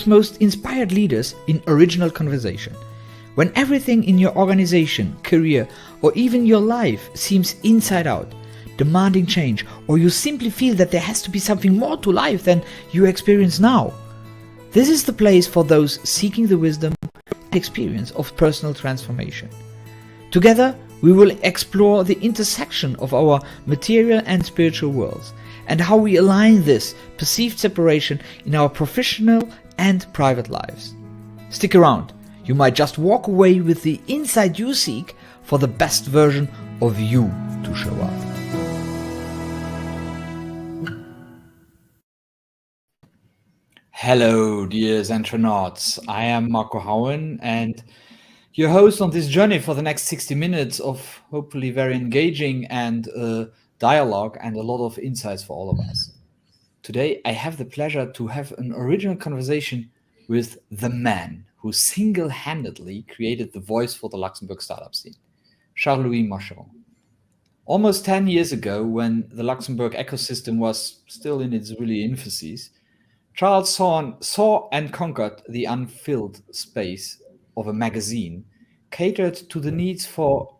most inspired leaders in original conversation. When everything in your organization, career, or even your life seems inside out, demanding change, or you simply feel that there has to be something more to life than you experience now, this is the place for those seeking the wisdom and experience of personal transformation. Together, we will explore the intersection of our material and spiritual worlds and how we align this perceived separation in our professional and private lives. Stick around. You might just walk away with the insight you seek for the best version of you to show up. Hello, dear Zentranauts. I am Marco Houwen and your host on this journey for the next 60 minutes of hopefully very engaging and dialogue and a lot of insights for all of us. Today, I have the pleasure to have an original conversation with the man who single-handedly created the voice for the Luxembourg startup scene, Charles-Louis Machuron. Almost 10 years ago, when the Luxembourg ecosystem was still in its really infancies, Charles saw and conquered the unfilled space of a magazine catered to the needs for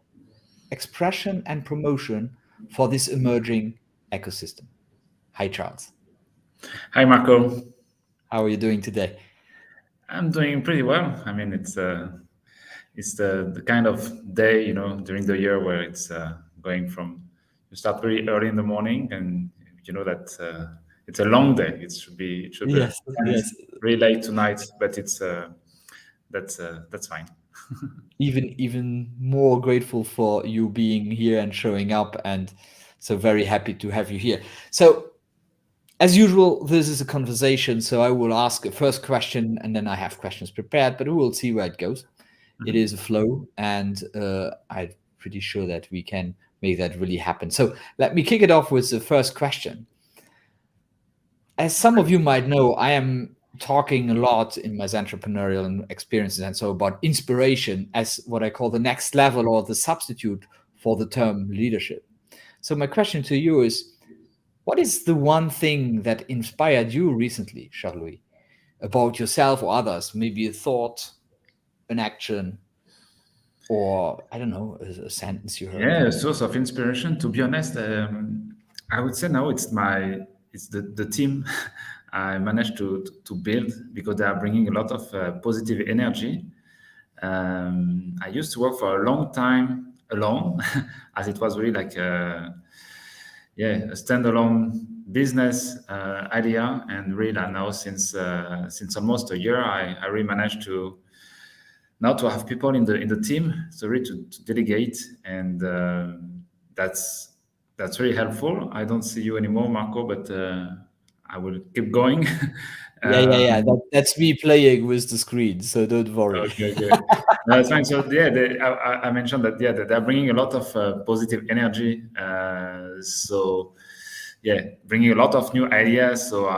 expression and promotion for this emerging ecosystem. Hi, Charles. Hi, Marco. How are you doing today? I'm doing pretty well. I mean, it's the kind of day, during the year where it's going from, you start very early in the morning and you know that it's a long day. It should be Yes. really late tonight, but it's that's fine. Even more grateful for you being here and showing up, and so very happy to have you here. So as usual, this is a conversation, so I will ask a first question and then I have questions prepared, but we will see where it goes. Mm-hmm. It is a flow, and I'm pretty sure that we can make that really happen. So let me kick it off with the first question. As some of you might know, I am talking a lot in my entrepreneurial experiences and so about inspiration as what I call the next level or the substitute for the term leadership. So my question to you is, what is the one thing that inspired you recently, Charles-Louis, about yourself or others? Maybe a thought, an action, or I don't know, a sentence you heard. Yeah, a source of inspiration. To be honest, I would say now it's the team I managed to build, because they are bringing a lot of positive energy. I used to work for a long time alone, as it was really like a standalone business idea, and really now since almost a year, I really managed to have people in the team, so really to delegate, and that's really helpful. I don't see you anymore, Marco, but I will keep going. Yeah. That's me playing with the screen, so don't worry. Okay. No, that's fine. So I mentioned that they're bringing a lot of positive energy. Bringing a lot of new ideas. So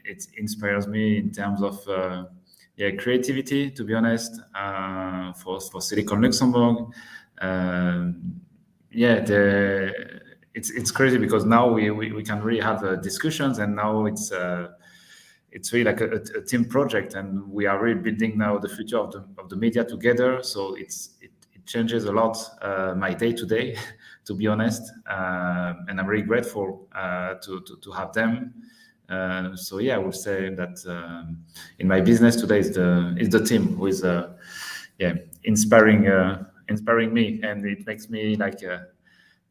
it inspires me in terms of creativity. To be honest, for Silicon Luxembourg, it's crazy because now we can really have discussions, and now it's really like a team project, and we are really building now the future of the media together. So it changes a lot my day to day, to be honest, and I'm really grateful to have them. I would say that in my business today is the team who is inspiring me, and it makes me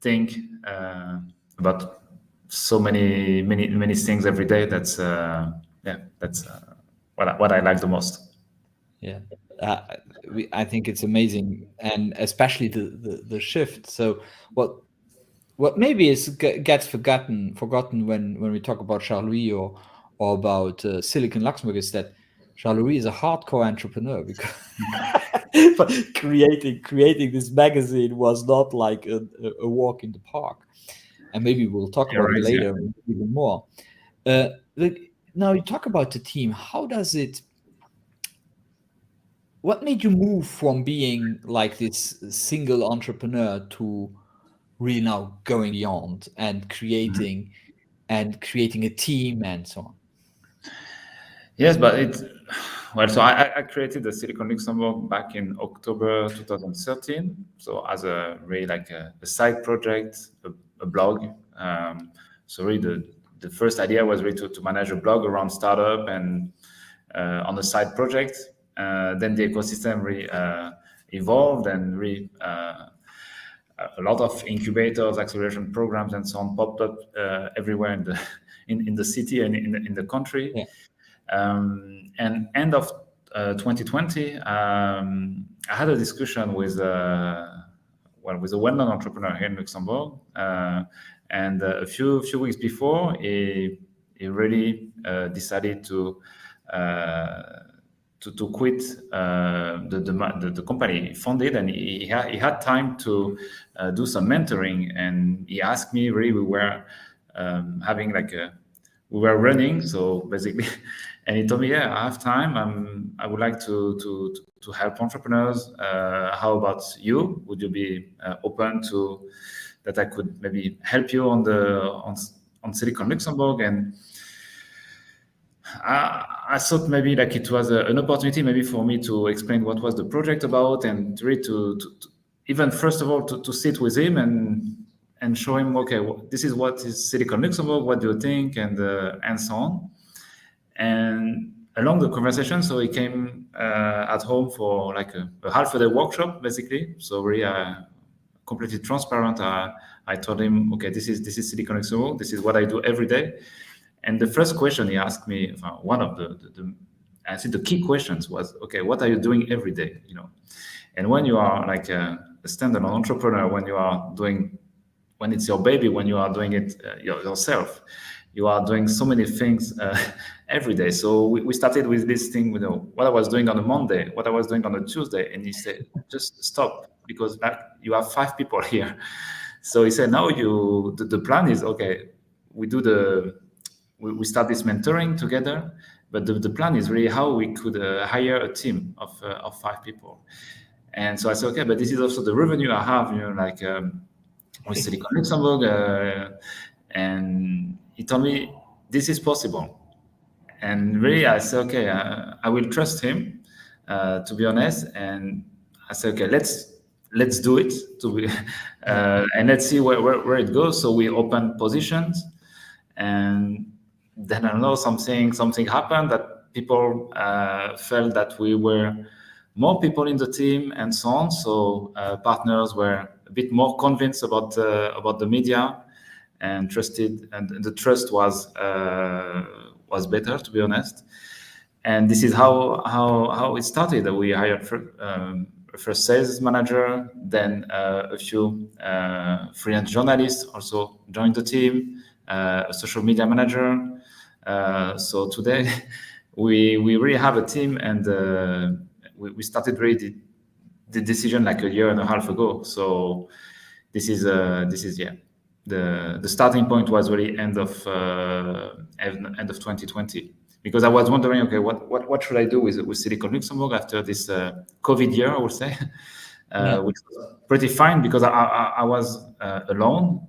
think about so many things every day. That's what I like the most. Yeah, I think it's amazing, and especially the shift. So what maybe gets forgotten when we talk about Charles-Louis or about Silicon Luxembourg is that Charles-Louis is a hardcore entrepreneur, because but creating this magazine was not like a walk in the park, and maybe we'll talk about it later even more. Now you talk about the team. What made you move from being like this single entrepreneur to really now going beyond and creating a team and so on? Yes, but it well. So I created the Silicon Luxembourg back in October 2013. So as a really like a side project, a blog. So really the first idea was really to manage a blog around startup and on a side project. Then the ecosystem really evolved and really a lot of incubators, acceleration programs, and so on popped up everywhere in the in the city and in the country. Yeah. And end of 2020, I had a discussion with with a well-known entrepreneur here in Luxembourg, and a few weeks before, he really decided to quit the company he founded, and he had time to do some mentoring. And he asked me, really, we were having like we were running, so basically, and he told me, yeah, I have time. I would like to help entrepreneurs. How about you? Would you be open to that? I could maybe help you on Silicon Luxembourg. And I thought maybe like it was an opportunity maybe for me to explain what was the project about, and really to even first of all to sit with him and show him, okay, this is what is Silicon Luxembourg, what do you think, and so on. And along the conversation, so he came at home for like a half a day workshop, basically. So really completely transparent. I told him, okay, this is Silicon Luxembourg, this is what I do every day. And the first question he asked me, one of I think the key questions was, okay, what are you doing every day? And when you are like a standalone entrepreneur, when it's your baby, when you are doing it yourself, you are doing so many things every day. So we started with this thing, what I was doing on a Monday, what I was doing on a Tuesday, and he said, just stop, because you have 5 people here. So he said, now the plan is, okay, we start this mentoring together, but the plan is really how we could hire a team of 5 people. And so I said, okay, but this is also the revenue I have, like with Silicon Luxembourg. And he told me this is possible. And really, I said, okay, I will trust him, to be honest. And I said, okay, let's do it, and let's see where it goes. So we opened positions, and then I don't know, something happened that people felt that we were more people in the team and so on. So partners were a bit more convinced about the media and trusted, and the trust was better, to be honest. And this is how it started. We hired first sales manager, then a few freelance journalists also joined the team, a social media manager. So today we really have a team, and we started really the decision like a year and a half ago. So this is the starting point was really end of 2020, because I was wondering, okay, what should I do with Silicon Luxembourg after this COVID year, I would say, which was pretty fine because I was alone.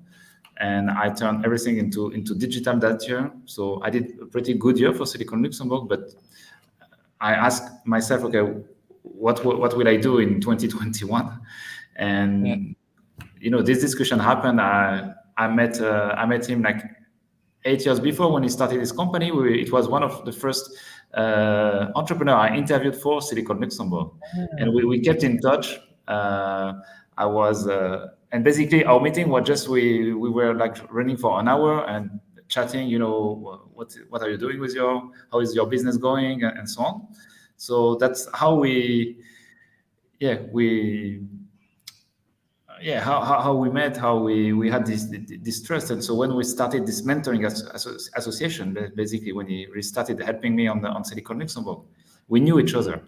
And I turned everything into digital that year. So I did a pretty good year for Silicon Luxembourg, but I asked myself, okay, what will I do in 2021? And this discussion happened. I met him like 8 years before when he started his company. It was one of the first entrepreneur I interviewed for Silicon Luxembourg, and we kept in touch. I was. And basically, our meeting was just we were like running for an hour and chatting. What are you doing with how is your business going, and so on. So that's how we met, how we had this trust. And so when we started this mentoring association, basically when he restarted helping me on Silicon Luxembourg, we knew each other.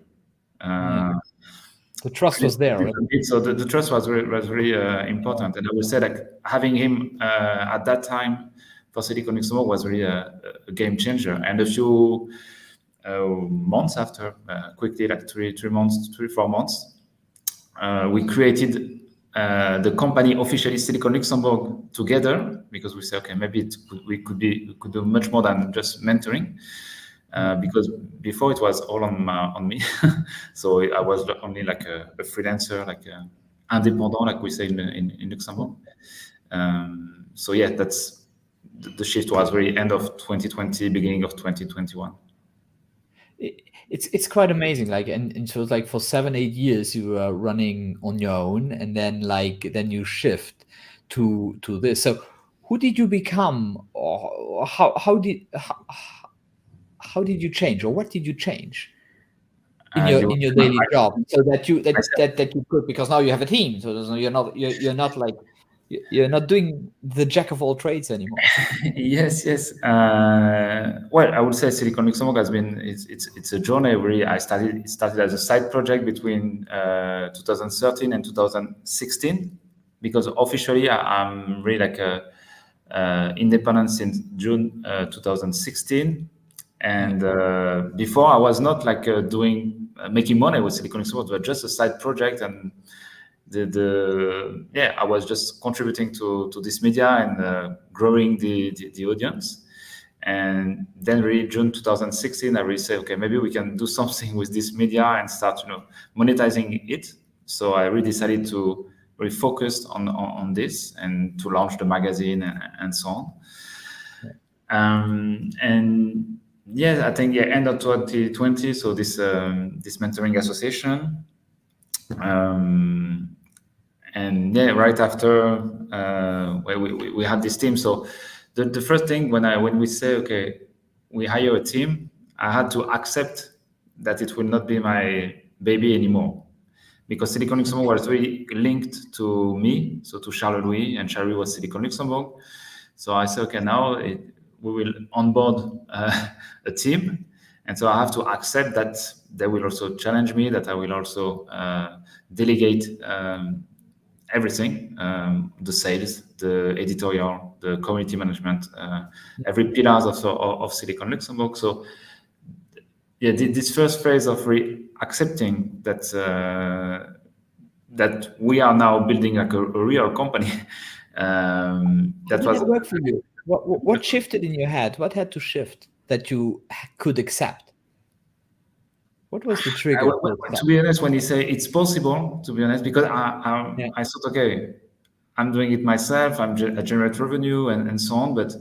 The trust was there, right? So the trust was really important. And I would say like having him at that time for Silicon Luxembourg was really a game changer. And a few months after, quickly, like 3-4 months, we created the company officially Silicon Luxembourg together, because we said, okay, maybe we could do much more than just mentoring. because before it was all on me. So I was only like a freelancer, like indépendant, like we say in Luxembourg. So yeah, that's the shift was very end of 2020, beginning of 2021. It's quite amazing. Like, and so it's like for 7-8 years you were running on your own, and then then you shift to this. So who did you become, or how did you change, or what did you change in your You, daily job, so that you myself. that you could, because now you have a team, so you're not like you're not doing the jack of all trades anymore. Yes, yes. Well, I would say Silicon Luxembourg has been it's a journey. Really, it started as a side project between 2013 and 2016, because officially I'm really like a independent since June 2016, and before I was not like doing making money with Silicon Luxembourg, but just a side project, and I was just contributing to this media and growing the audience. And then really June 2016, I really said, okay, maybe we can do something with this media and start, monetizing it. So I really decided to really focus on this and to launch the magazine and so on. And yeah, I think end of 2020. So this mentoring association. And yeah, right after we had this team. So the first thing when we say, okay, we hire a team, I had to accept that it will not be my baby anymore, because Silicon Luxembourg was really linked to me, so to Charles-Louis, and Charles-Louis was Silicon Luxembourg. So I said, okay, now we will onboard a team, and so I have to accept that they will also challenge me, that I will also delegate everything, the sales, the editorial, the community management, every pillars of Silicon Luxembourg. So yeah, this first phase of accepting that that we are now building like a real company. That Did was it work for you? What shifted in your head? What had to shift that you could accept? What was the trigger to to accept? be honest, when you say it's possible, to be honest, because Yeah. I thought, okay, I'm doing it myself, I generate revenue and so on, but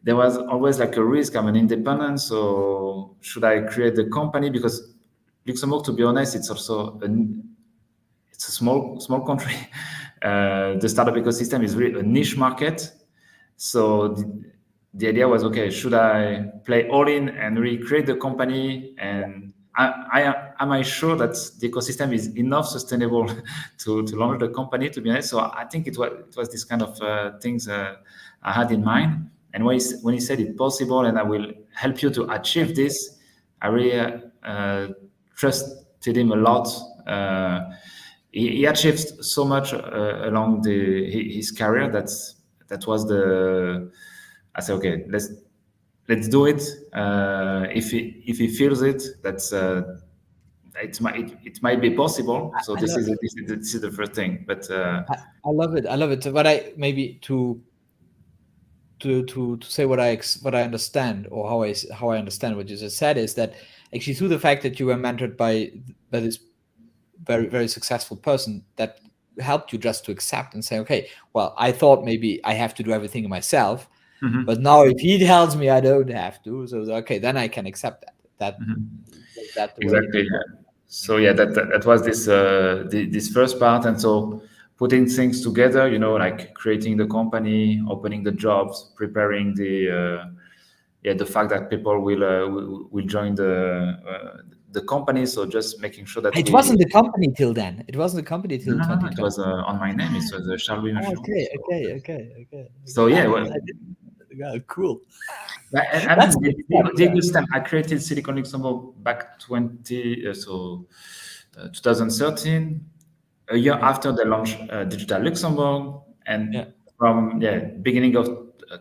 there was always like a risk. I'm an independent, so should I create the company? Because Luxembourg, to be honest, it's also it's a small country. The startup ecosystem is really a niche market. So the idea was, okay, should I play all in and recreate the company? And am I sure that the ecosystem is enough sustainable to launch the company, to be honest? So I think it was this kind of things I had in mind. And when he said it's possible and I will help you to achieve this, I really trusted him a lot. He achieved so much along his career. That was I said, okay, let's do it. If he feels it, it might be possible. So I love, this is the first thing. But I love it. I love it. So what I maybe to say what what I understand, or how I understand what you just said, is that actually through the fact that you were mentored by this very, very successful person, that helped you just to accept and say, okay, well, I thought maybe I have to do everything myself, but now if he tells me I don't have to, so okay, then I can accept that the way. exactly. So yeah, that was this first part, and so putting things together, like creating the company, opening the jobs, preparing the fact that people will join the company. So just making sure that It wasn't the company till then. It wasn't the company till no, 2020. it was on my name. It was Charles-Louis Machuron. Okay. So yeah, Cool. I mean, the ecosystem. I created Silicon Luxembourg back 2013, a year after the launch Digital Luxembourg, and from beginning of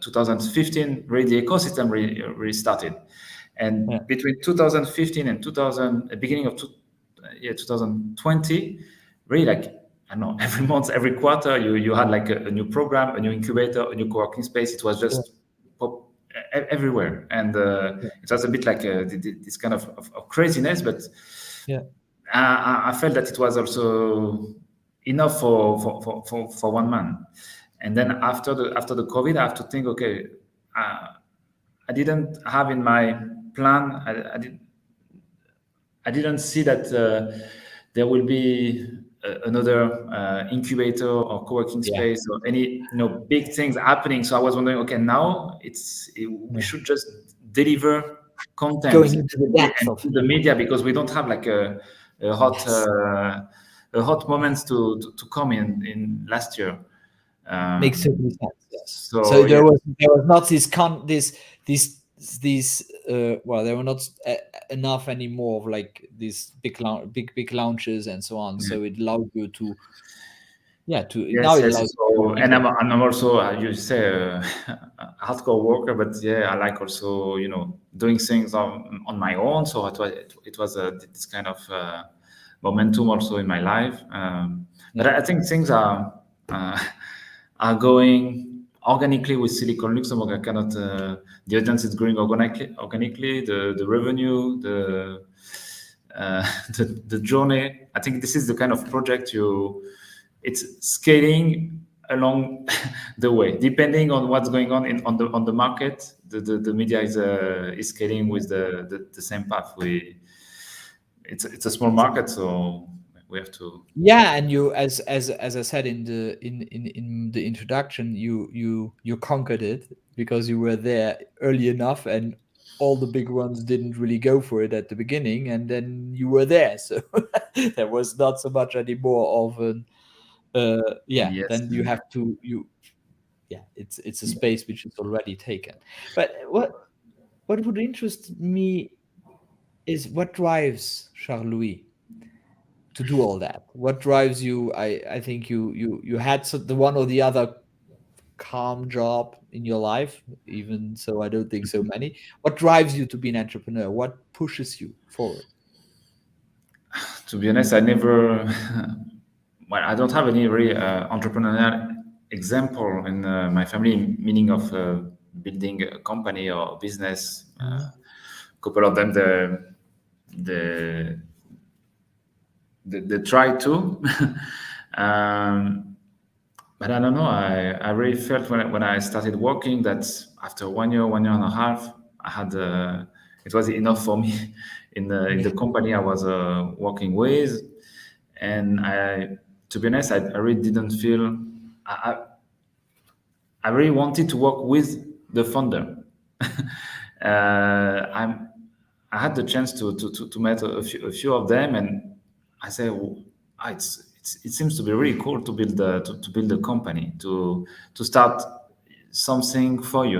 2015, really the ecosystem really started. And between 2015 and beginning of 2020, really like I don't know, every month, every quarter, you had like a new program, a new incubator, a new co-working space. It was just everywhere, and it was a bit like this kind of craziness, but Yeah. I felt that it was also enough for one man. And then after the COVID, I have to think, okay, I didn't have in my plan, I didn't see that there will be another incubator or co-working Yeah. space or any big things happening. So I was wondering, okay, now we Yeah. should just deliver content Going into the depth and of to the media, because we don't have like a hot yes. a hot moments to come in last year. Makes Um, total sense. Yes. So so there yeah, was not well, there were not enough anymore of like these big launches and so on. yeah. So it allowed you to now Yes, it yes. allows So, you and to I'm also, you say, a hardcore worker, but yeah, I like also, doing things on my own. So it was this kind of momentum also in my life. But yeah. I think things uh, are going organically with Silicon Luxembourg. I cannot. The audience is growing organically. The revenue, the journey. I think this is the kind of project it's scaling along the way, depending on what's going on on the market. The media is scaling with the same path. It's a small market, so we have to. Yeah, and you, as I said in the introduction, you conquered it because you were there early enough, and all the big ones didn't really go for it at the beginning, and then you were there, so there was not so much anymore of an yeah. Yes. Then you have to yeah. It's a space which is already taken. But what would interest me is what drives Charles-Louis to do all that? What drives you? I think you had the one or the other calm job in your life, even so. I don't think so many. What drives you to be an entrepreneur? What pushes you forward? To be honest, I never. Well, I don't have any really entrepreneurial example in my family, meaning of building a company or business. Mhm. A couple of them, the they try to. um, but I don't know. I really felt when I started working that after 1 year and a half, I had it was enough for me in the Yeah, company I was working with, and to be honest, I really didn't feel. I, I really wanted to work with the founder. I'm I had the chance to meet a few of them, and I said, well, it seems to be really cool to build to build a company, to start something for you,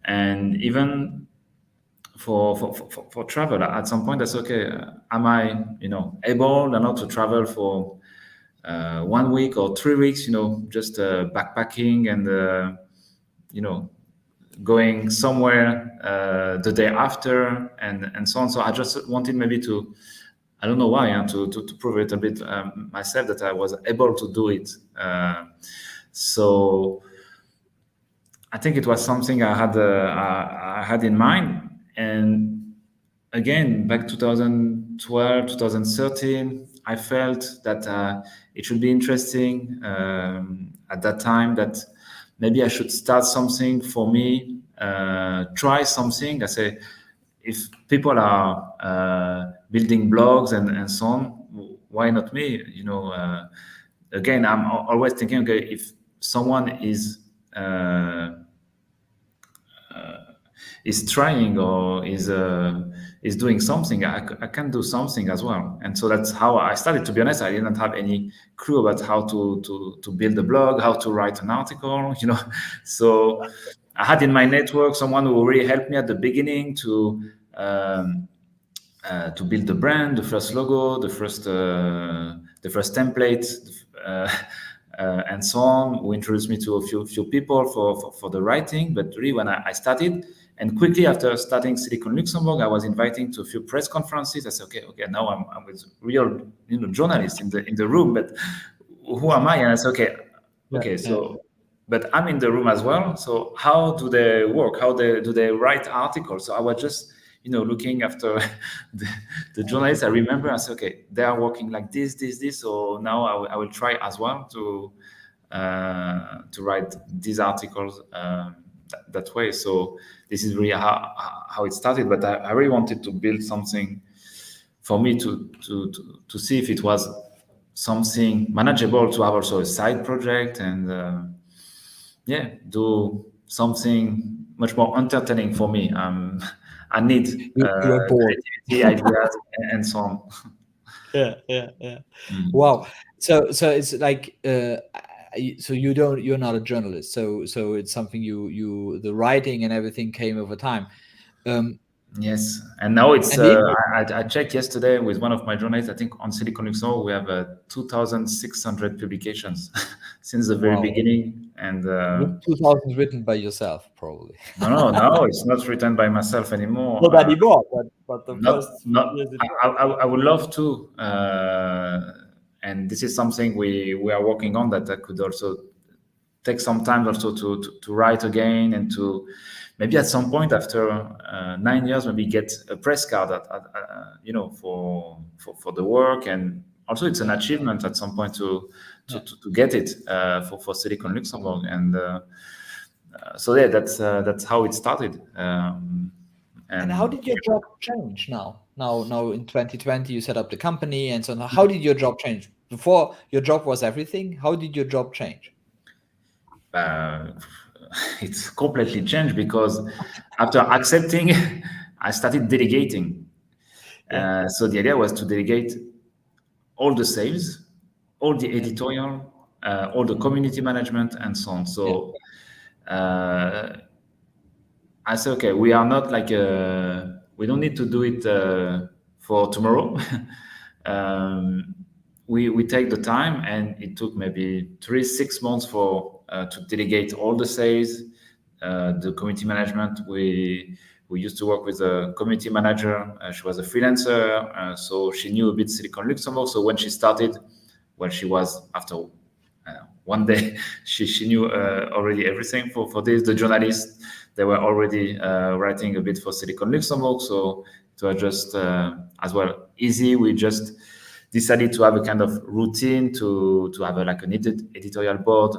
and even for travel at some point. That's okay. Am I able or not to travel for 1 week or 3 weeks? Just backpacking and you know going somewhere the day after, and so on. So I just wanted maybe to, I don't know why, to prove it a bit myself that I was able to do it. So I think it was something I had in mind. And again, back 2012, 2013, I felt that it should be interesting at that time that maybe I should start something for me, try something. I say, if people are building blogs and so on, why not me? Again, I'm always thinking, okay, if someone is trying or is doing something, I can do something as well. And so that's how I started. To be honest, I didn't have any clue about how to build a blog, how to write an article, So I had in my network someone who really helped me at the beginning to build the brand, the first logo, the first template, and so on. Who introduced me to a few people for the writing. But really, when I started, and quickly after starting Silicon Luxembourg, I was inviting to a few press conferences. I said, okay, now I'm with real journalists in the room, but who am I? And I said, yeah, okay, yeah. so but I'm in the room as well. So how do they work? How do they write articles? So I was just, looking after the journalists. I remember I said, okay, they are working like this. So now I will try as well to write these articles that way. So this is really how it started. But I really wanted to build something for me to see if it was something manageable to have also a side project and do something much more entertaining for me. I need You were bored. creativity, ideas, and so on. Yeah. Mm. Wow. So it's like so you're not a journalist. So it's something the writing and everything came over time. Um, Yes, and now it's. and if I checked yesterday with one of my journalists. I think on Silicon Luxembourg we have 2,600 publications since the very wow, beginning, and with 2000 written by yourself, probably. no, it's not written by myself anymore. Not anymore, but the first Not few not years it was. I would love to, and this is something we are working on, that I could also take some time also to write again, and to maybe at some point after 9 years maybe get a press card for the work. And also it's an achievement at some point Yeah. to get it for Silicon Luxembourg. And so yeah, that's how it started. And how And did your job change now? Now in 2020, you set up the company and so on. How did your job change? Before, your job was everything. How did your job change? uh, it's completely changed, because after accepting, I started delegating. Yeah. So the idea was to delegate all the sales, all the Yeah. editorial, all the community management, and so on. Yeah. So I said, okay, we are not like we don't need to do it for tomorrow. um, we take the time, and it took maybe 6 months for to delegate all the sales, the community management. We used to work with a community manager. She was a freelancer, so she knew a bit Silicon Luxembourg. So when she started, well, she was after one day she knew already everything for this. The journalists, they were already writing a bit for Silicon Luxembourg, so it was just as well easy. We just decided to have a kind of routine to have like an editorial board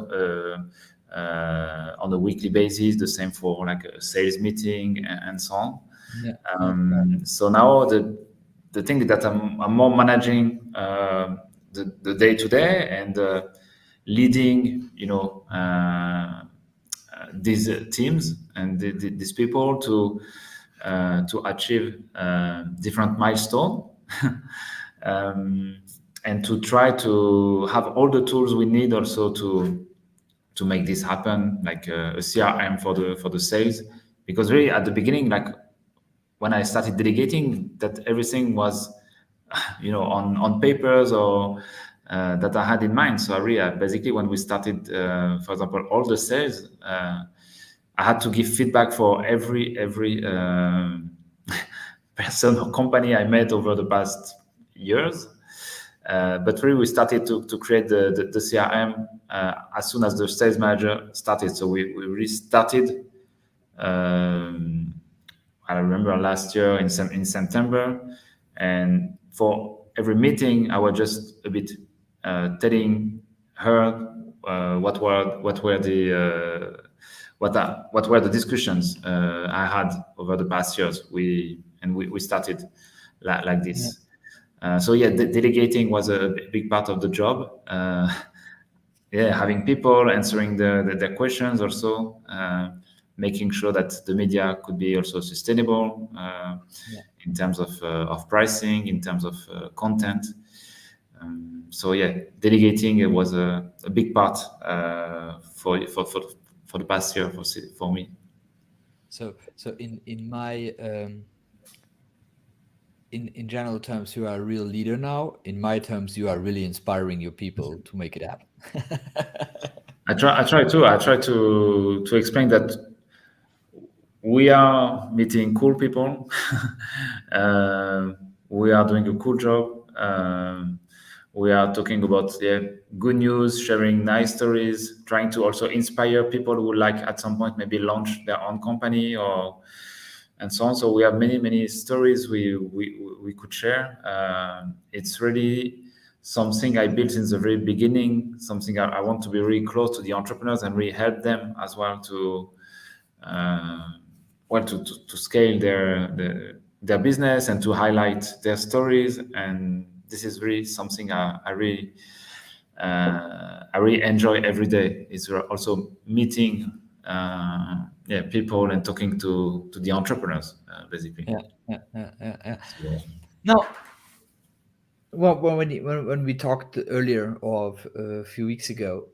on a weekly basis. The same for like a sales meeting and so on. Yeah. So now the thing that I'm more managing the day to day, and leading, these teams and these people to achieve different milestones, and to try to have all the tools we need also to make this happen, like a CRM for the sales. Because really at the beginning, like when I started delegating, that everything was, on papers, or that I had in mind. So I really, basically, when we started, for example, all the sales, I had to give feedback for every person or company I met over the past years. But really, we started to create the CRM as soon as the sales manager started. So we really started. I remember last year in September, and for every meeting, I was just a bit telling her what were the discussions I had over the past years. We started like Yeah. this. So yeah, delegating was a big part of the job. Yeah, having people answering their questions, also making sure that the media could be also sustainable Yeah. in terms of pricing, in terms of content. So yeah, delegating, it was a big part for the past year for me. So in my in general terms, you are a real leader now. In my terms, you are really inspiring your people to make it happen. I try to explain that we are meeting cool people. We are doing a cool job. We are talking about good news, sharing nice stories, trying to also inspire people who like at some point maybe launch their own company or and so on. So we have many stories we could share. It's really something I built in the very beginning. Something I want to be really close to the entrepreneurs and really help them as well to to scale their business and to highlight their stories. And this is really something I really enjoy every day. It's also meeting people and talking to the entrepreneurs basically. So, Now, well, when we talked earlier of a few weeks ago,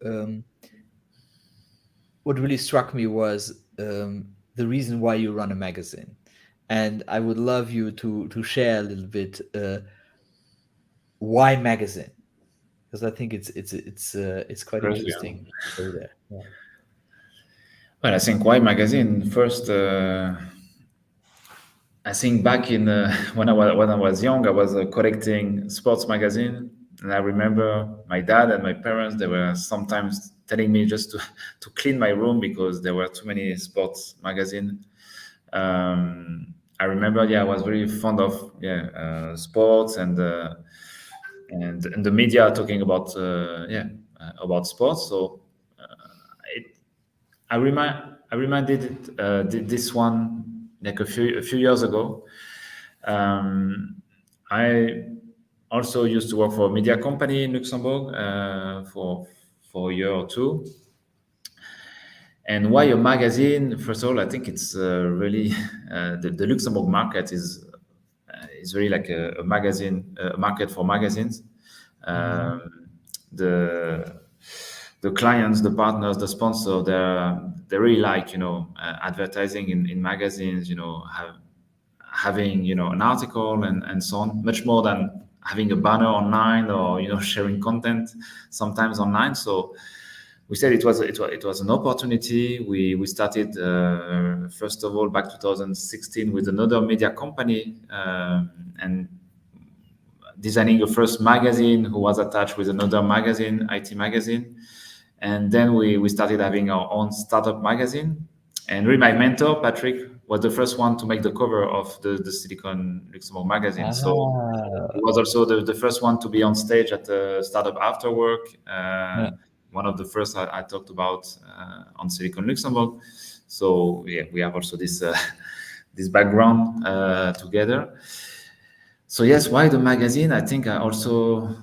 what really struck me was the reason why you run a magazine, and I would love you to share a little bit why magazine, because I think it's quite crazy, interesting to go there. Yeah. well, I think why magazine first. I think back in when I was young, I was collecting sports magazine, and I remember my dad and my parents. They were sometimes telling me just to clean my room because there were too many sports magazine. I remember, I was very fond of sports and the media talking about about sports. So it, I reminded it, this one like a few years ago. I also used to work for a media company in Luxembourg for a year or two. And why a magazine? First of all, I think it's really the Luxembourg market is really like a magazine market for magazines. The clients, the partners, the sponsor, they really like advertising in magazines. Having an article and so on, much more than having a banner online or sharing content sometimes online. So we said it was an opportunity. We started first of all back 2016 with another media company and designing a first magazine who was attached with another magazine, IT magazine. And then we started having our own startup magazine. And really my mentor, Patrick, was the first one to make the cover of the Silicon Luxembourg magazine. So he was also the first one to be on stage at the Startup After Work. One of the first I talked about on Silicon Luxembourg. So we have also this this background together. So yes, why the magazine? I think I also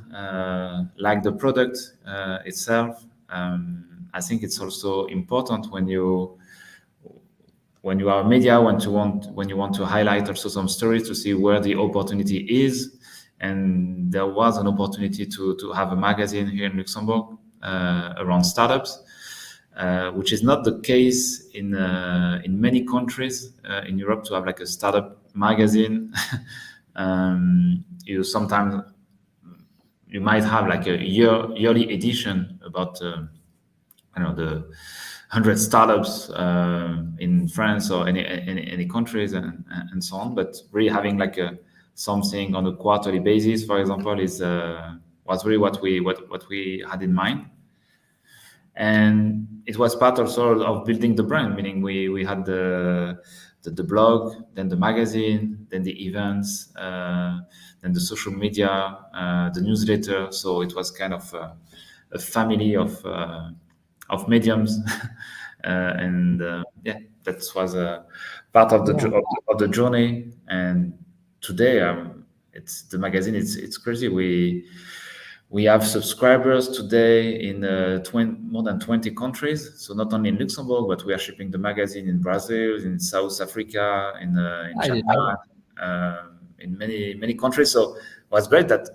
like the product itself. I think it's also important when you are a media, when you want to highlight also some stories to see where the opportunity is. And there was an opportunity to have a magazine here in Luxembourg around startups, which is not the case in many countries in Europe to have like a startup magazine. You might have like a yearly edition about the 100 startups in France or any countries and so on. But really having like something on a quarterly basis, for example, was really what we had in mind. And it was part also of building the brand, meaning we had the blog, then the magazine, then the events, then the social media, the newsletter. So it was kind of a family of mediums, and that was a part of the journey. And today, it's the magazine. It's crazy. We have subscribers today in more than 20 countries. So not only in Luxembourg, but we are shipping the magazine in Brazil, in South Africa, in Japan, in many countries. So it was great that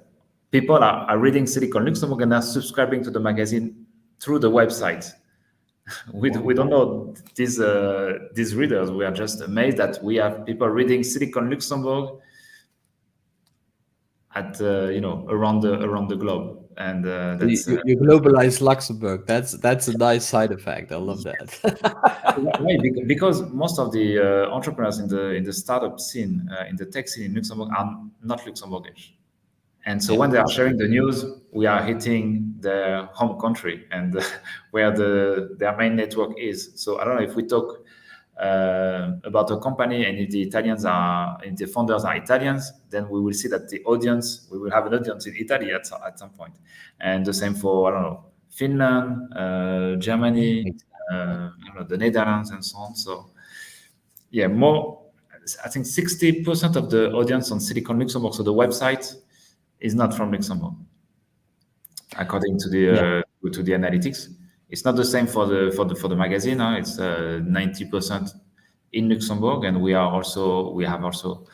people are reading Silicon Luxembourg and are subscribing to the magazine through the website. We don't know these readers. We are just amazed that we have people reading Silicon Luxembourg at around the globe, and that's you globalize Luxembourg. That's a nice side effect. I love that. Why? Because most of the entrepreneurs in the startup scene, in the tech scene in Luxembourg, are not Luxembourgish, And so when they are sharing the news, we are hitting their home country and where their main network is. So I don't know if we talk about a company and if the founders are Italians, then we will see that we will have an audience in Italy at some point. And the same for, I don't know, Finland, Germany, I don't know, the Netherlands and so on. So yeah, I think 60% of the audience on Silicon Luxembourg, so the website, is not from Luxembourg, according to the analytics. It's not the same for the magazine. It's 90% in Luxembourg, and we have also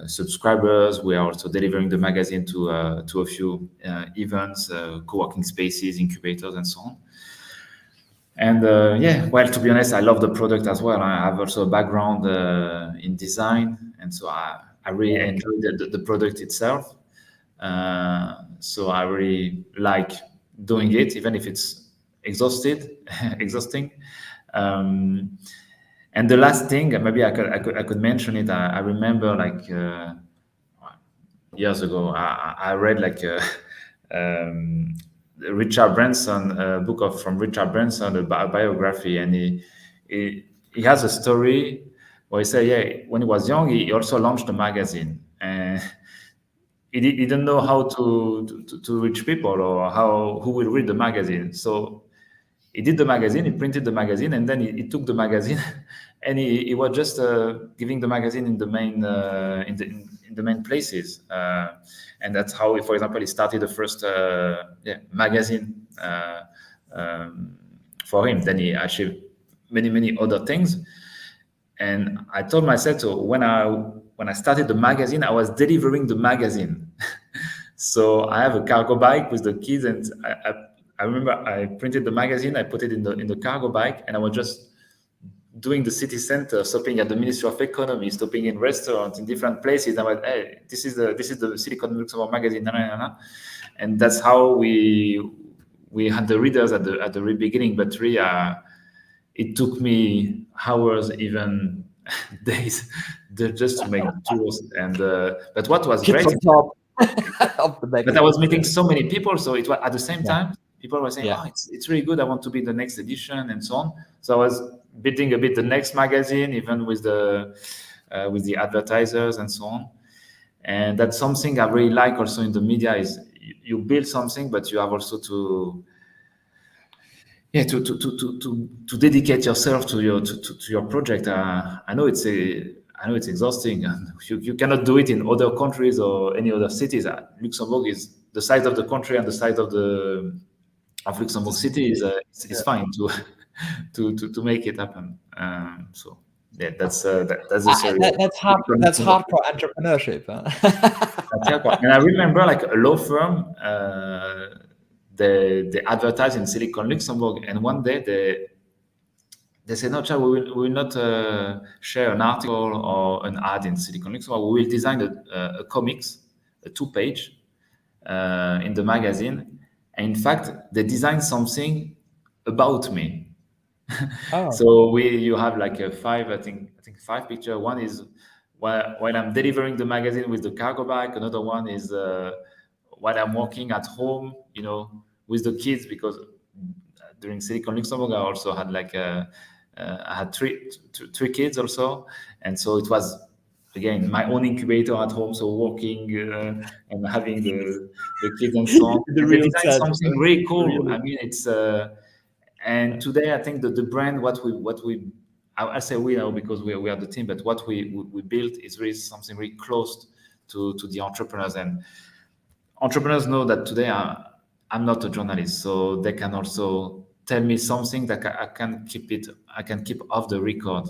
subscribers. We are also delivering the magazine to a few events, co-working spaces, incubators, and so on. And well, to be honest, I love the product as well. I have also a background in design, and so I really enjoy the product itself. So I really like doing it, even if it's exhausting. And the last thing, maybe I could mention it. I remember like years ago, I read like Richard Branson, a book from Richard Branson, a biography, and he has a story where he said, yeah, when he was young, he also launched a magazine, and he didn't know how to reach people or who will read the magazine. So he did the magazine, he printed the magazine, and then he took the magazine, and he was just giving the magazine in the main places, and that's how, for example, he started the first magazine for him. Then he achieved many other things, and I told myself, so when I started the magazine, I was delivering the magazine. So I have a cargo bike with the kids, and I remember I printed the magazine, I put it in the cargo bike, and I was just doing the city center, stopping at the Ministry of Economy, stopping in restaurants in different places. I was, hey, this is the Silicon Luxembourg magazine, and that's how we had the readers at the very beginning. But really, it took me hours, even days, just to make tours. And but what was great. But I was meeting so many people, so it was at the same time. People were saying, "Oh, it's really good. I want to be the next edition," and so on. So I was building a bit the next magazine, even with the advertisers and so on. And that's something I really like also in the media is you build something, but you have also to dedicate yourself to your project. I know it's exhausting, and you cannot do it in other countries or any other cities. Luxembourg is the size of the country, and the size of Luxembourg City is fine to make it happen. So yeah, that's the story. That's hardcore entrepreneurship. Huh? And I remember like a law firm. They advertise in Silicon Luxembourg, and one day they said, "No, Charles, we will not share an article or an ad in Silicon Luxembourg. We will design a comics, a 2-page in the magazine." And in fact, they designed something about me. Oh. So you have like I think 5 pictures. One is while I'm delivering the magazine with the cargo bag. Another one is while I'm working at home, with the kids, because during Silicon Luxembourg, I also had I had three kids also, and so it was again my own incubator at home. So working and having the kids and so on. It's something really cool. Really. I mean, it's and today I think that the brand, what we I say we know because we are the team, but what we built is really something really close to the entrepreneurs, and entrepreneurs know that today I'm not a journalist, so they can also tell me something that I can keep off the record.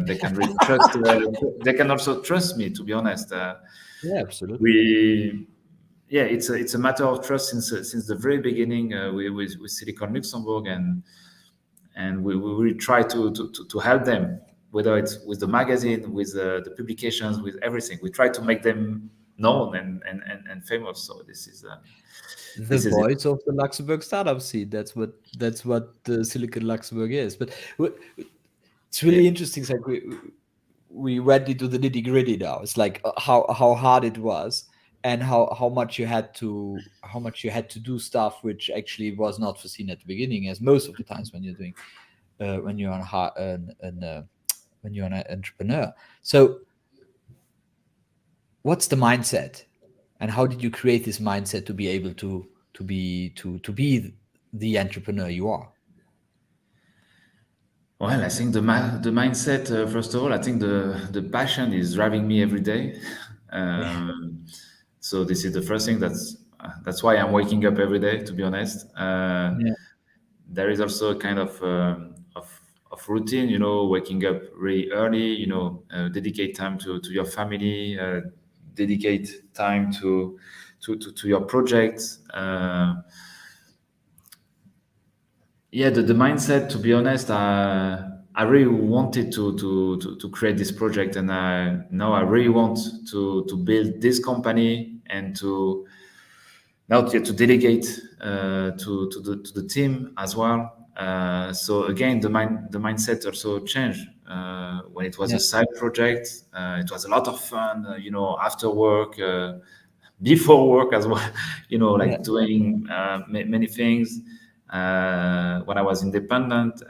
They can really trust. They can also trust me. To be honest, yeah, absolutely. It's a matter of trust since the very beginning with Silicon Luxembourg, and we really try to help them, whether it's with the magazine, with the publications, with everything. We try to make them known and famous. So this is the voice of the Luxembourg startup scene. That's what the Silicon Luxembourg is. But it's really interesting. Like we went into the nitty gritty now. It's like how hard it was, and how much you had to do stuff which actually was not foreseen at the beginning, as most of the times when you're doing when you're on when you're an entrepreneur. So what's the mindset, and how did you create this mindset to be able to be the entrepreneur you are? Well, I think the mindset, first of all, I think the passion is driving me every day. Yeah, So this is the first thing. That's why I'm waking up every day. To be honest, yeah, there is also a kind of routine. You know, waking up really early. You know, dedicate time to your family. Dedicate time to your projects. Yeah, the mindset, to be honest, I really wanted to create this project, and now I really want to build this company, and to now to delegate to the team as well. So again, the mindset also changed. When it was yeah, a side project, it was a lot of fun. After work, before work as well. yeah, Like doing many things. When I was independent,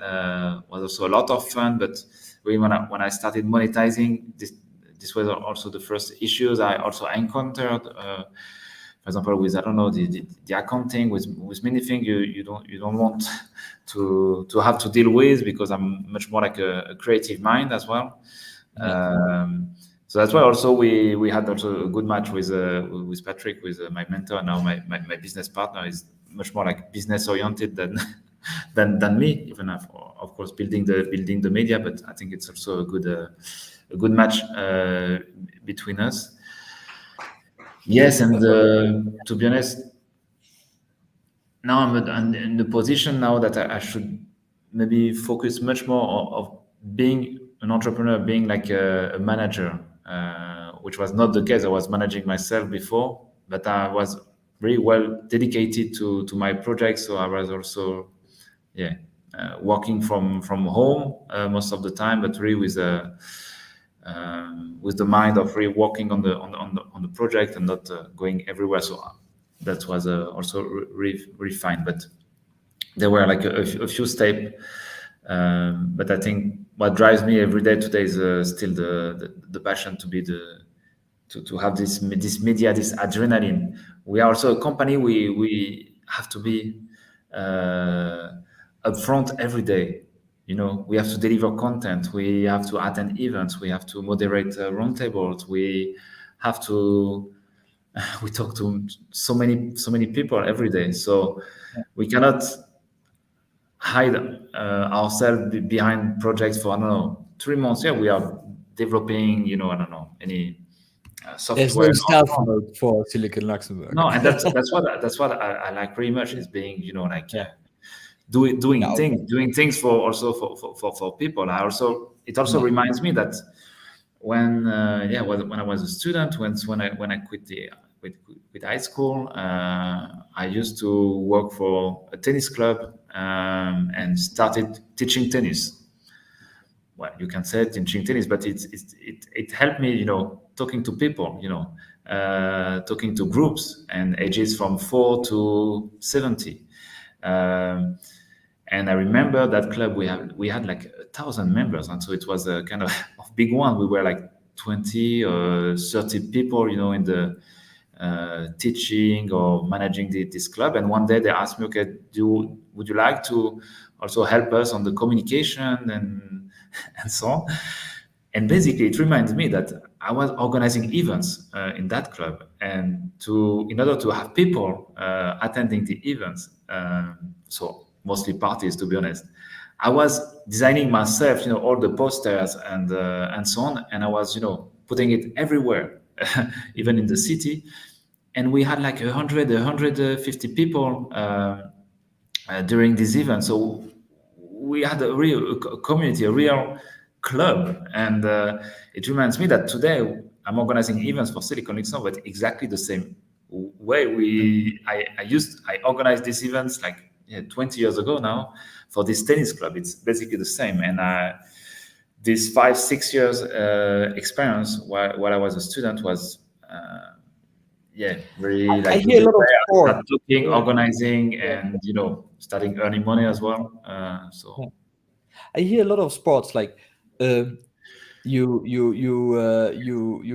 was also a lot of fun. But really, when I started monetizing, this was also the first issues I also encountered. For example, with, I don't know, the accounting, with many things you don't want to have to deal with, because I'm much more like a creative mind as well. yeah, So that's why also we had also a good match with Patrick, with my mentor. Now my business partner is much more like business oriented than than me. Even of course building the media, but I think it's also a good match between us. Yes, and to be honest, now I'm in the position now that I should maybe focus much more of being an entrepreneur, being like a manager, which was not the case. I was managing myself before, but I was very well dedicated to my project. So I was also, yeah, working from home most of the time, but really with the mind of really working on the project, and not going everywhere. So that was also really fine. But there were like a few steps. But I think what drives me every day today is still the passion to be to have this media, this adrenaline. We are also a company. We have to be uh, upfront every day. We have to deliver content. We have to attend events. We have to moderate roundtables. We have to we talk to so many people every day. So we cannot hide ourselves behind projects for, I don't know, 3 months. Yeah, we are developing, I don't know, any there's no software. stealth mode for Silicon Luxembourg. No, and that's what I like very much, is being, like Yeah, doing yeah, things for also for people. It also yeah, reminds me that when I was a student, when I quit high school, I used to work for a tennis club, and started teaching tennis. Well, you can say teaching tennis, but it helped me, talking to people, talking to groups and ages from 4 to 70. Um, and I remember that club, we had like 1,000 members, and so it was a kind of of big one. We were like 20 or 30 people, in the teaching or managing this club. And one day they asked me, okay, would you like to also help us on the communication and and so on? And basically, it reminds me that I was organizing events in that club, and in order to have people attending the events, so mostly parties, to be honest, I was designing myself, all the posters and so on, and I was, putting it everywhere, even in the city. And we had like 150 people during this event. So we had a real community, a real club. And it reminds me that today I'm organizing events for Silicon Luxembourg, but exactly the same way. I organized these events like 20 years ago now for this tennis club. It's basically the same. And this 5-6 years experience while I was a student was yeah, very I like the hear a lot of way sport. start talking, Yeah, organizing, yeah, and starting earning money as well. yeah. So I hear a lot of sports like um, you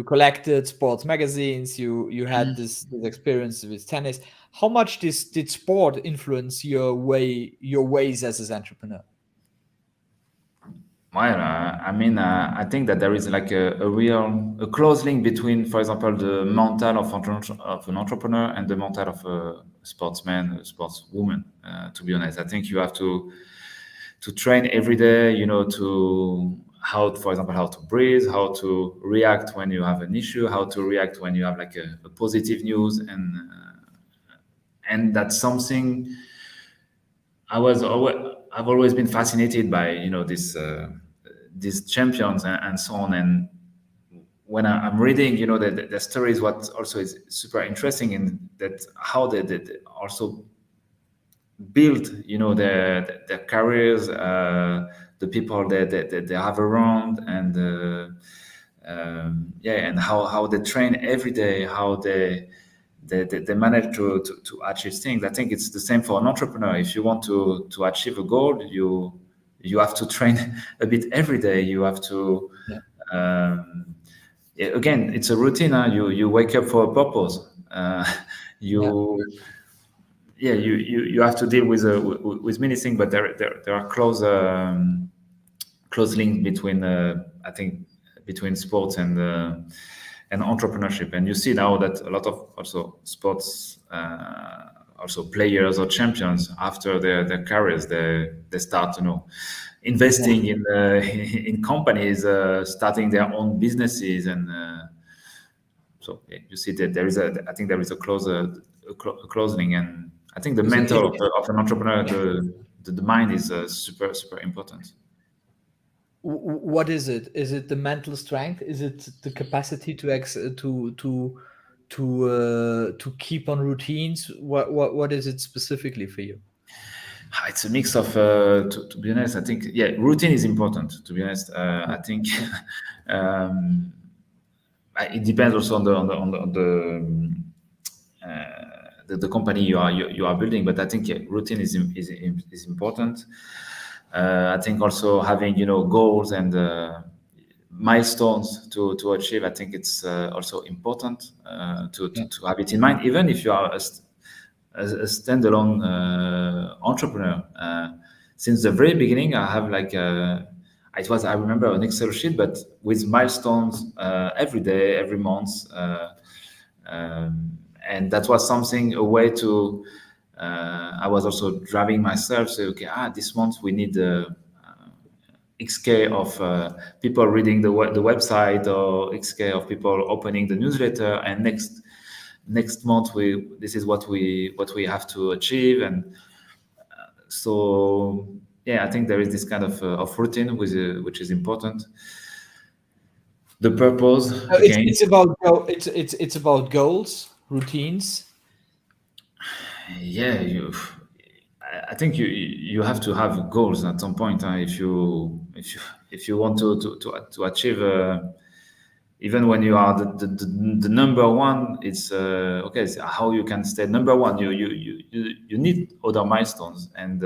collected sports magazines. You had this experience with tennis. How much did sport influence your ways as an entrepreneur? well, I mean, I think that there is like a close link between, for example, the mental of an entrepreneur and the mental of a sportsman, a sportswoman. To be honest, I think you have to train every day. To how, for example, how to breathe, how to react when you have an issue, how to react when you have like a positive news, and that's something I've always been fascinated by, this these champions and so on. And when I'm reading, the stories, what also is super interesting in that how they also build, their careers, the people that they have around, and yeah, and how they train every day, how they manage to achieve things. I think it's the same for an entrepreneur. If you want to achieve a goal, you have to train a bit every day. You have to Yeah, yeah, again, it's a routine. Huh? You wake up for a purpose. yeah, You yeah, you have to deal with many things, but there are close links between I think between sports and entrepreneurship. And you see now that a lot of also sports also players or champions, after their careers, they start yeah. investing in in companies, starting their own businesses. And so yeah, you see that there is I think there is a close link. And I think the Is it, mental of an entrepreneur, the mind is super important. what is it? Is it the mental strength? Is it the capacity to keep on routines? What is it specifically for you? It's a mix of, to be honest, I think, yeah, routine is important, to be honest. Yeah, I think yeah, um, it depends also the company you are building, but I think yeah, routine is important. I think also having goals and milestones to achieve. I think it's also important yeah, to have it in mind, even if you are a standalone entrepreneur. Since the very beginning, I have like I remember an Excel sheet, but with milestones every day, every month, and that was something a way to. I was also driving myself. So okay, this month we need XK of people reading the website, or XK of people opening the newsletter, and next month this is what we have to achieve. And so yeah, I think there is this kind of routine which is important. The purpose no, again. it's about goals, routines. Yeah, I think you have to have goals at some point. If you want to achieve, even when you are the number one, it's okay. So how you can stay number one? You need other milestones. And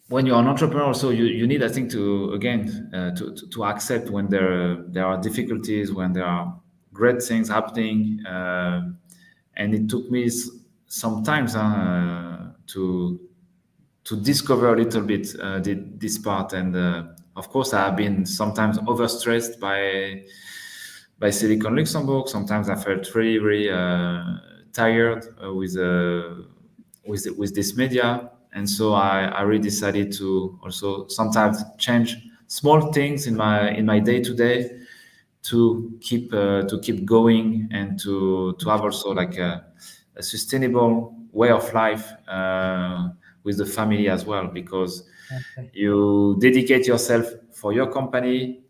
when you're an entrepreneur, so you need, I think, to again to accept when there are difficulties, when there are great things happening. And it took me sometimes to discover a little bit this part. And of course, I have been sometimes overstressed by Silicon Luxembourg. Sometimes I felt very very tired with this media. And so I really decided to also sometimes change small things in my day to day to keep going, and to have also like a sustainable way of life with the family as well, because Okay. you dedicate yourself for your company.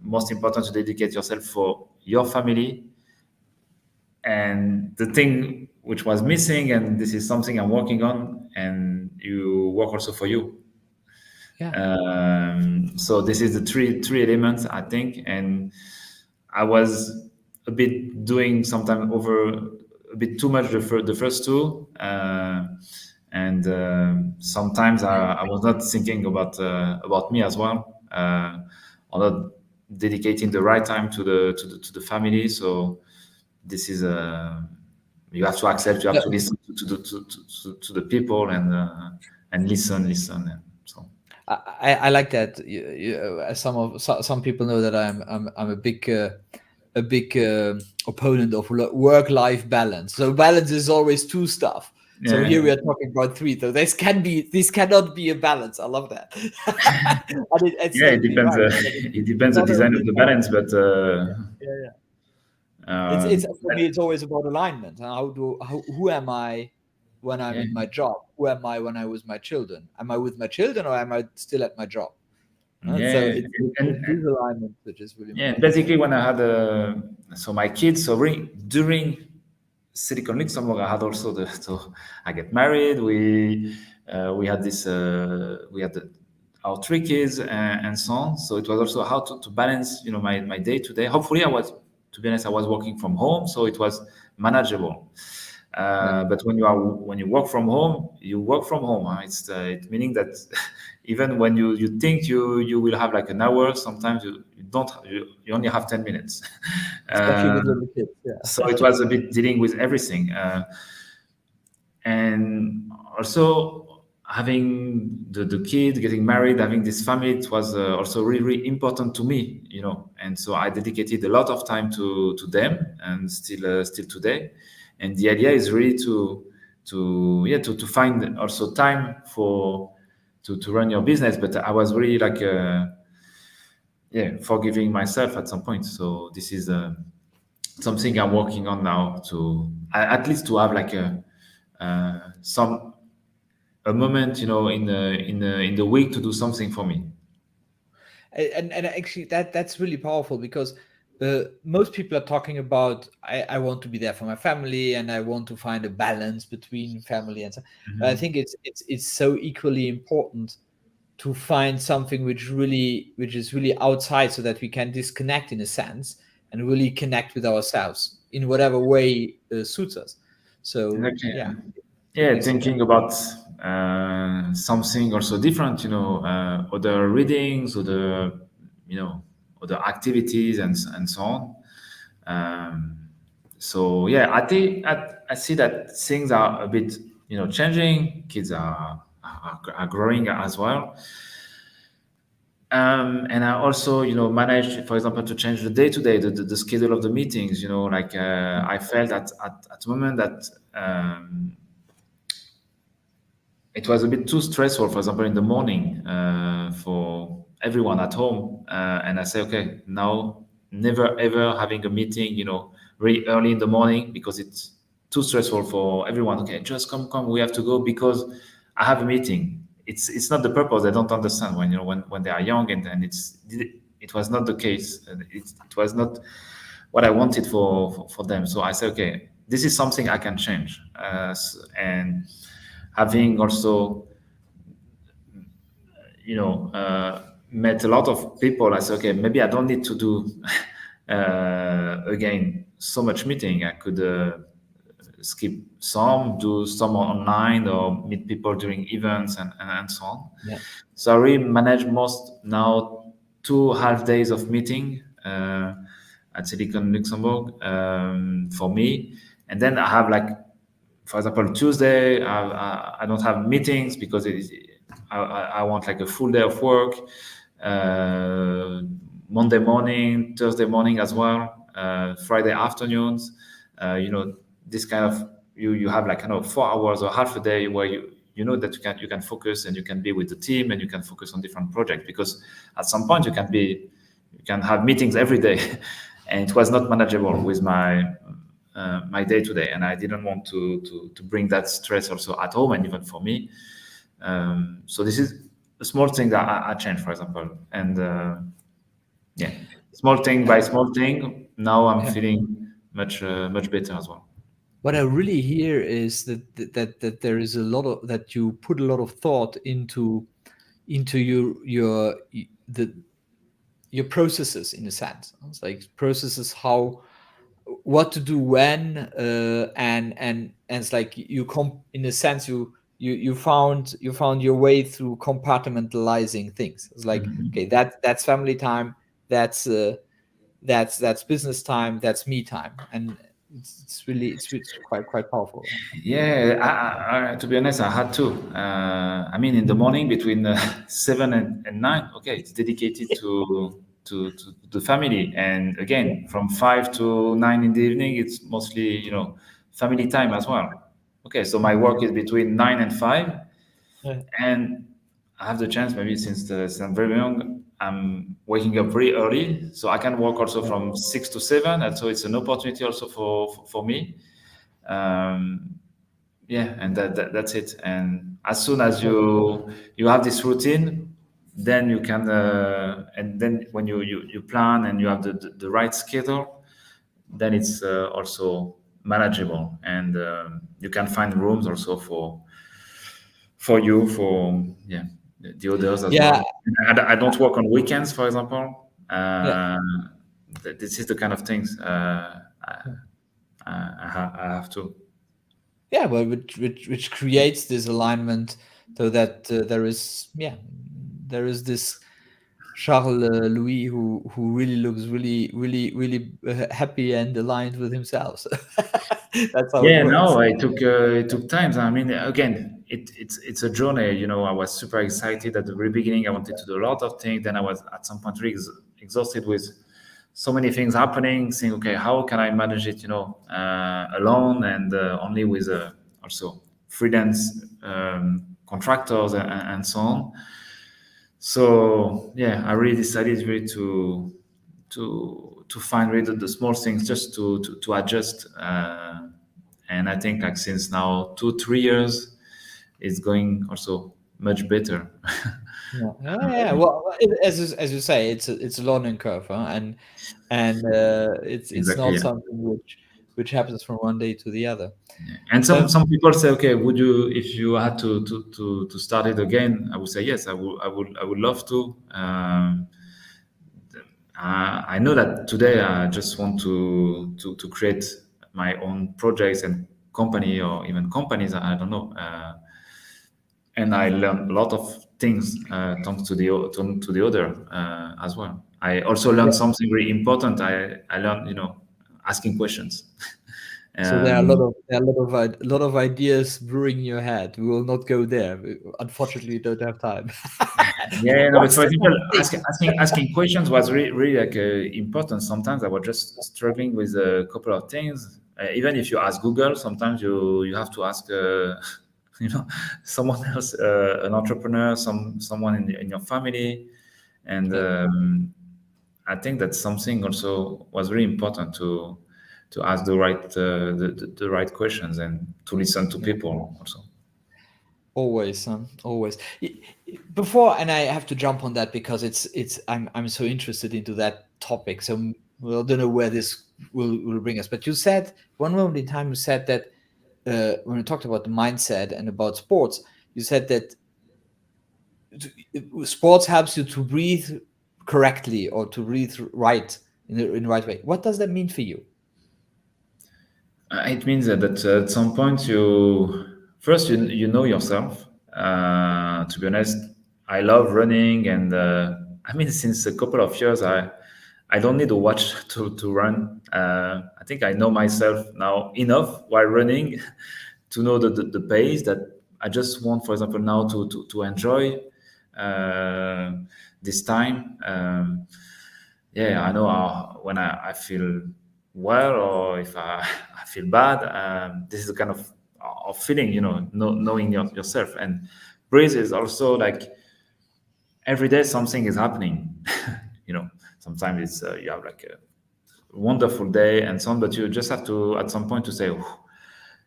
Most important, to dedicate yourself for your family. And the thing which was missing, and this is something I'm working on, and you work also for you. Yeah. So this is the three elements, I think. And I was a bit doing sometimes over a bit too much the first two, and sometimes I was not thinking about me as well, or not dedicating the right time to the family. So this is you have to accept, you have to listen to the people, and listen, and so. I like that. As some people know that I'm a big opponent of work-life balance. So balance is always two stuff. So Yeah, here we are talking about three. So this cannot be a balance. I love that. And it's yeah. It totally depends. right. It depends It's the not design only of the about, balance, but yeah, yeah. uh, It's for me. It's always about alignment. Who am I when I'm yeah, in my job? Who am I when I'm with my children? Am I with my children or am I still at my job? So yeah, it's this alignment which is really yeah. important. Basically, when I had so my kids, so during Silicon Luxembourg, I had also so I get married. We had this we had our three kids, and so on. So it was also how to balance, my day to day. Hopefully, to be honest, I was working from home, so it was manageable. Yeah, But when you work from home, you work from home. Huh? It's meaning that even when you think you will have like an hour, sometimes you don't. You only have 10 minutes. especially Uh, with little kids. so Yeah, it was a bit dealing with everything, and also having the kid, getting married, having this family. It was also really, really important to me, and so I dedicated a lot of time to them, and still today. And the idea is really to find also time to run your business. But I was really like forgiving myself at some point. So this is something I'm working on now, to at least to have like some a moment, in the week, to do something for me. and actually that's really powerful because most people are talking about I want to be there for my family and I want to find a balance between family and so. But I Mhm. think it's so equally important to find something which is really outside so that we can disconnect in a sense and really connect with ourselves in whatever way suits us. So Exactly. yeah, I think Yeah, it's thinking about something also different, other readings, other activities, and so on. Um, so yeah, I see that things are a bit, changing. Kids are growing as well. And I also, managed, for example, to change the day to day, the schedule of the meetings. Like I felt at the moment that it was a bit too stressful, for example, in the morning for everyone at home. And I say, okay, now never ever having a meeting, really early in the morning, because it's too stressful for everyone. Okay, just come, we have to go because I have a meeting. It's not the purpose. They don't understand when they are young, and it was not the case. And it was not what I wanted for them. So I said, okay, this is something I can change. And having also, met a lot of people, I said, okay, maybe I don't need to do again so much meeting. I could skip some, do some online, or meet people during events, and so on. yeah. So I really manage most now 2 half days of meeting at Silicon Luxembourg, for me. And then I have like, for example, Tuesday, I don't have meetings because I want like a full day of work. Uh, Monday morning, Thursday morning as well, Friday afternoons. This kind of, you have like kind of 4 hours or half a day where you know that you can focus, and you can be with the team, and you can focus on different projects, because at some point you can have meetings every day, and it was not manageable with my day to day, and I didn't want to bring that stress also at home, and even for me. So this is a small thing that I changed, for example, and yeah, small thing by small thing. Now I'm feeling much better as well. What I really hear is that there is a lot of that you put a lot of thought into the your processes in a sense. It's like processes how what to do when, and it's like in a sense you found your way through compartmentalizing things. It's like, Mhm. okay, that's family time, that's that's business time, that's me time, and it's really it's quite powerful. Yeah, to be honest, I had to. I mean, in the morning between 7 and 9, okay, it's dedicated to the family, and Yeah, again from 5 to 9 in the evening, it's mostly family time as well. Okay, so my work is between 9 and 5, yeah, and I have the chance maybe since I'm very young, I'm waking up very early, so I can work also yeah, from 6 to 7, and so it's an opportunity also for me. Um, yeah, and that's it. And as soon as yeah. you have this routine, then you can and then when you plan and you have the right schedule, then it's also manageable, and you can find rooms also for you, for yeah, the others as Yeah, well. I don't work on weekends, for example. yeah. This is the kind of things I have to. Yeah, well, which creates this alignment, so that there is this Charles-Louis who really looks really happy and aligned with himself. So that's how it Yeah, works. no, it took time. I mean, again, it's a journey. I was super excited at the very beginning. I wanted to do a lot of things. Then I was at some point really exhausted with so many things happening. Saying, okay, how can I manage it? Alone and only with also freelance contractors and so on. So yeah, I really decided really to find really the small things just to adjust. And I think like since now 2 3 years, it's going also much better. Yeah, yeah, yeah. Well, as you say, it's a learning curve, huh? And it's Exactly. not Yeah. something which happens from one day to the other. And some Um, some people say, okay, would you, if you had to start it again? I would say yes. I would love to. I know that today I just want to create my own projects and company, or even companies. I don't know. And I learned a lot of things thanks to the other as well. I also learned yeah. something really important. I learned, asking questions. So there are a lot um, of a lot of ideas brewing in your head. We will not go there. Unfortunately, we don't have time. yeah, no, but What's for the example, next thing? asking questions was really like important. Sometimes I was just struggling with a couple of things. Even if you ask Google, sometimes you have to ask you know someone else, an entrepreneur, someone in your family. And Yeah, I think that something also was really important to ask the right questions, and to listen to yeah. people also. Always, always. Before, and I have to jump on that because I'm so interested into that topic. So well, I don't know where this will bring us. But you said one moment in time, you said that when we talked about the mindset and about sports, you said that sports helps you to breathe correctly or to breathe right in the right way. What does that mean for you? It means that at some point you know yourself. To be honest, I love running, and I mean since a couple of years I don't need a watch to run. I think I know myself now enough while running to know the pace that I just want, for example, now to enjoy uh, this time. Yeah, I know when I feel well, or if I feel bad. This is a kind of feeling, knowing yourself. And breathe is also like every day something is happening. you know, Sometimes it's you have like a wonderful day and so on, but you just have to at some point to say,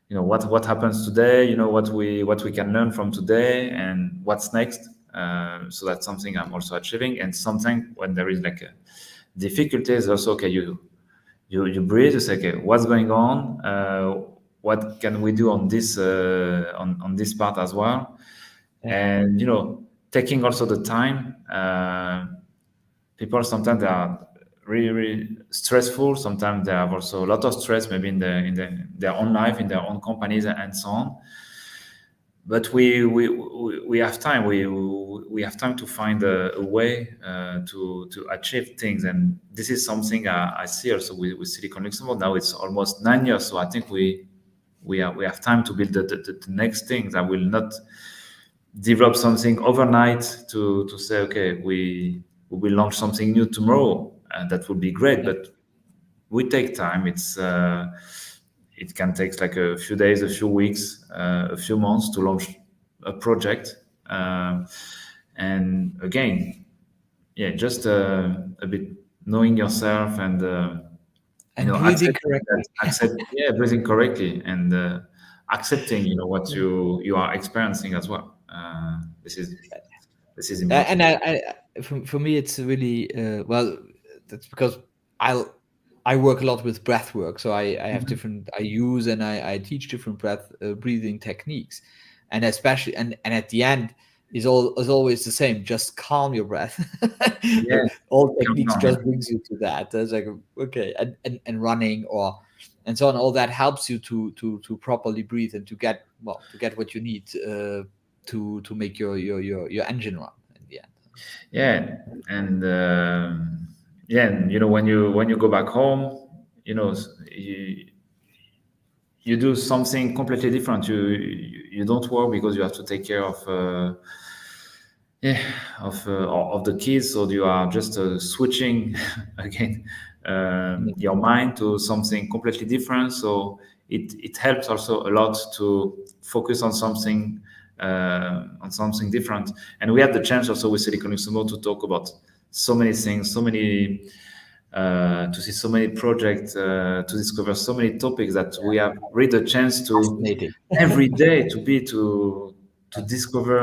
what happens today, what we can learn from today, and what's next. So that's something I'm also achieving. And something when there is like a difficulty is also, okay, you breathe, you say, okay, what's going on, what can we do on this on this part as well. Yeah, And taking also the time. People sometimes they are really stressful. Sometimes they have also a lot of stress, maybe their own life, in their own companies, and so on. But we have time. We have time to find a way to achieve things, and this is something I see also with Silicon Luxembourg. Now it's almost 9 years, so I think we have time to build the next things. I will not develop something overnight to say, okay, we will launch something new tomorrow, and that would be great. But we take time. It can take like a few days, a few weeks, a few months to launch a project. And again, yeah, just a bit knowing yourself and breathing correctly. breathing correctly, and accepting what you are experiencing as well. This is important. And for me, it's really well. That's because I I work a lot with breath work, so I have Mhm. different I use and I teach different breathing techniques, and especially and at the end is always the same. Just calm your breath. Yeah, All calm techniques down. Yeah. just brings you to that. It's like okay, and running or and so on. All that helps you to properly breathe and to get what you need to make your engine run in the end. Yeah, and yeah, and when you go back home, you do something completely different. You don't work because you have to take care of yeah of the kids, so you are just switching again your mind to something completely different. So it helps also a lot to focus on something different. And we had the chance also with Silicon Luxembourg to talk about so many things, to see so many projects, to discover so many topics that we have really the chance to Fascinating. every day to discover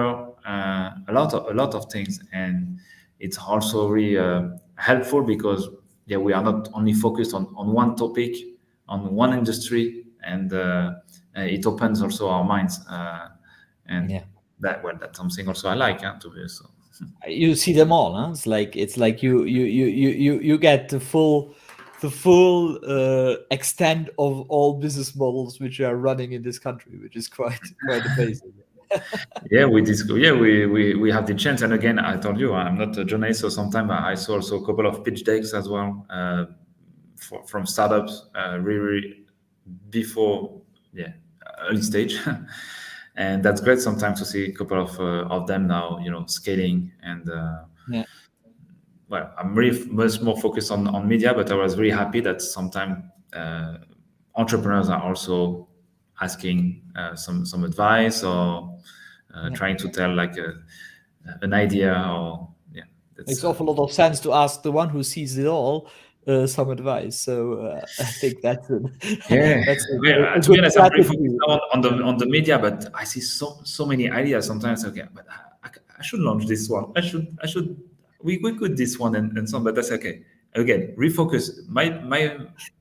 a lot of things. And it's also really helpful because yeah, we are not only focused on one topic, on one industry, and it opens also our minds, and Yeah. that's something also I like, to be so. You see them all, huh? It's like you get the full extent of all business models which are running in this country, which is quite amazing. Yeah, we have the chance. And again, I told you I'm not a journalist, so sometimes I saw also a couple of pitch decks as well, from startups, really before, yeah, early stage. And that's great sometimes to see a couple of them now, scaling. And Yeah, well, I'm really much more focused on media, but I was really happy that sometimes uh, entrepreneurs are also asking some advice, or yeah. trying to tell like an idea, or yeah, Makes that's awful lot of sense to ask the one who sees it all some advice. So I think that's yeah. that's Well, a to be good honest, I'm really focused strategy. now on the media, but I see so many ideas sometimes. Okay, but I should launch this one. I should we could this one, and so on. But that's okay. Again, refocus. My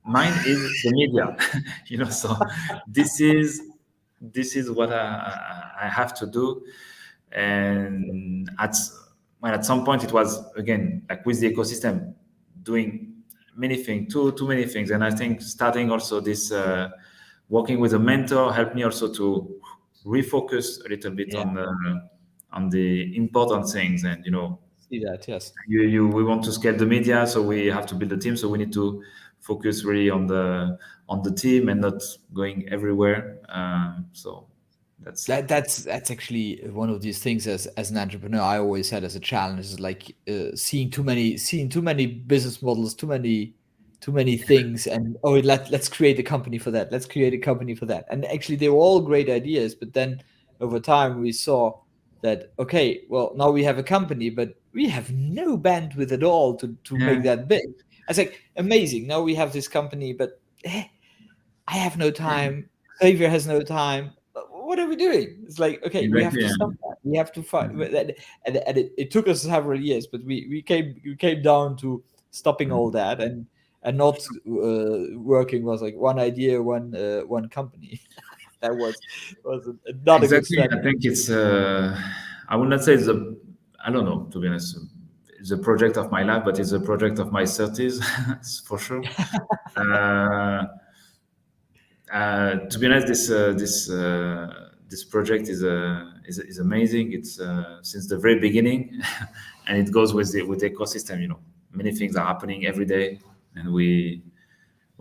mind is the media, So this is this is what I have to do. And at some point it was again like with the ecosystem, doing many things, too many things. And I think starting also this working with a mentor helped me also to refocus a little bit Yeah, on the important things. And see that. Yes. we want to scale the media, so we have to build a team, so we need to focus really on the team and not going everywhere. So that's That's actually one of these things as an entrepreneur I always had as a challenge is like seeing too many business models, too many things, and let's create a company for that. Let's create a company for that. And actually they were all great ideas, but then over time we saw that okay, well now we have a company, but we have no bandwidth at all to make yeah. that big. I was like, amazing. Now we have this company, but I have no time. Xavier has no time. What are we doing? It's like, okay, we have Exactly. to stop that. We have to fight. And it took us several years, but we came down to stopping all that and not working was like one idea, one company. That was not a good Exactly. I strategy. think it's. I would not say it's a. I don't know. To be honest, the project of my life, but it's a project of my 30s for sure. Uh, to be honest, this project is amazing. It's since the very beginning, and it goes with the ecosystem. You know, many things are happening every day, and we're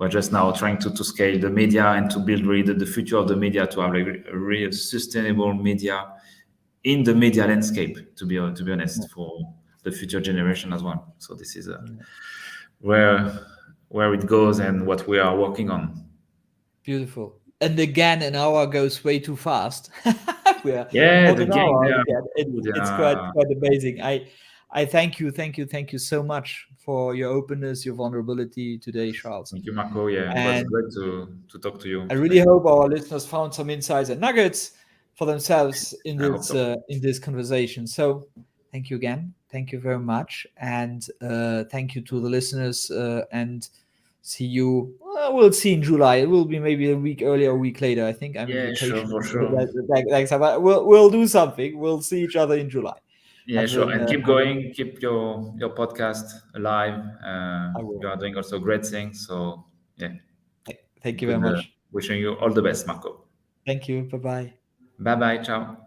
just now trying to scale the media and to build really the future of the media, to have a real sustainable media in the media landscape. To be honest, for the future generation as well. So this is where it goes and what we are working on. Beautiful. And again, an hour goes way too fast. We are Yeah, on the an gang hour there. again. It's quite amazing. I thank you so much for your openness, your vulnerability today, Charles. Thank you, Marco. Yeah, it was And great to talk to you I really today. hope our listeners found some insights and nuggets for themselves I hope so. in this conversation. So, thank you again. Thank you very much, and thank you to the listeners. And see you. We'll see in July. It will be maybe a week earlier, a week later. I think I'm in Yeah, sure, vacation. for sure. Next time, we'll do something. We'll see each other in July. Yeah, sure. And keep going. Keep your podcast alive. I will. You are doing also great things. So yeah, Thank you very much. wishing you all the best, Marco. Thank you. Bye bye. Bye bye. Ciao.